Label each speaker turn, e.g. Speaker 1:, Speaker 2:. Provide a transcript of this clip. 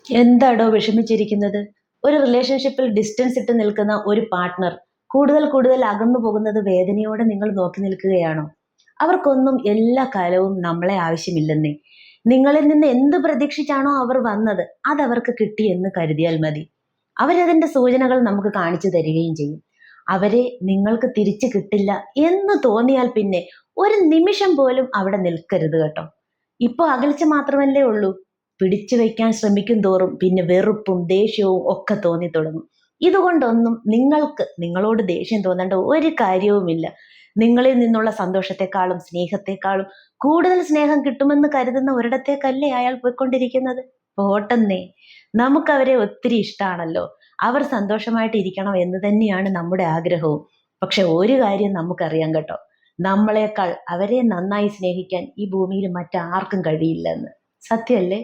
Speaker 1: എന്താടോ വിഷമിച്ചിരിക്കുന്നത്? ഒരു റിലേഷൻഷിപ്പിൽ ഡിസ്റ്റൻസ് ഇട്ട് നിൽക്കുന്ന ഒരു പാർട്ട്ണർ കൂടുതൽ കൂടുതൽ അകന്നു പോകുന്നത് വേദനയോടെ നിങ്ങൾ നോക്കി നിൽക്കുകയാണോ? അവർക്കൊന്നും എല്ലാ കാലവും നമ്മളെ ആവശ്യമില്ലെന്നേ. നിങ്ങളിൽ നിന്ന് എന്ത് പ്രതീക്ഷിച്ചാണോ അവർ വന്നത് അതവർക്ക് കിട്ടി എന്ന് കരുതിയാൽ മതി. അവരതിന്റെ സൂചനകൾ നമുക്ക് കാണിച്ചു തരികയും ചെയ്യും. അവരെ നിങ്ങൾക്ക് തിരിച്ചു കിട്ടില്ല എന്ന് തോന്നിയാൽ പിന്നെ ഒരു നിമിഷം പോലും അവിടെ നിൽക്കരുത് കേട്ടോ. ഇപ്പൊ അകൽച്ച മാത്രമല്ലേ ഉള്ളൂ. പിടിച്ചു വെക്കാൻ ശ്രമിക്കും തോറും പിന്നെ വെറുപ്പും ദേഷ്യവും ഒക്കെ തോന്നി തുടങ്ങും. ഇതുകൊണ്ടൊന്നും നിങ്ങൾക്ക് നിങ്ങളോട് ദേഷ്യം തോന്നേണ്ട ഒരു കാര്യവുമില്ല. നിങ്ങളിൽ നിന്നുള്ള സന്തോഷത്തെക്കാളും സ്നേഹത്തെക്കാളും കൂടുതൽ സ്നേഹം കിട്ടുമെന്ന് കരുതുന്ന ഒരിടത്തേക്കല്ലേ അയാൾ പോയിക്കൊണ്ടിരിക്കുന്നത്. പോട്ടെന്നേ, നമുക്കവരെ ഒത്തിരി ഇഷ്ടമാണല്ലോ. അവർ സന്തോഷമായിട്ട് ഇരിക്കണം എന്ന് തന്നെയാണ് നമ്മുടെ ആഗ്രഹവും. പക്ഷെ ഒരു കാര്യം നമുക്കറിയാം കേട്ടോ, നമ്മളെക്കാൾ അവരെ നന്നായി സ്നേഹിക്കാൻ ഈ ഭൂമിയിൽ മറ്റാർക്കും കഴിയില്ലെന്ന്. സത്യമല്ലേ?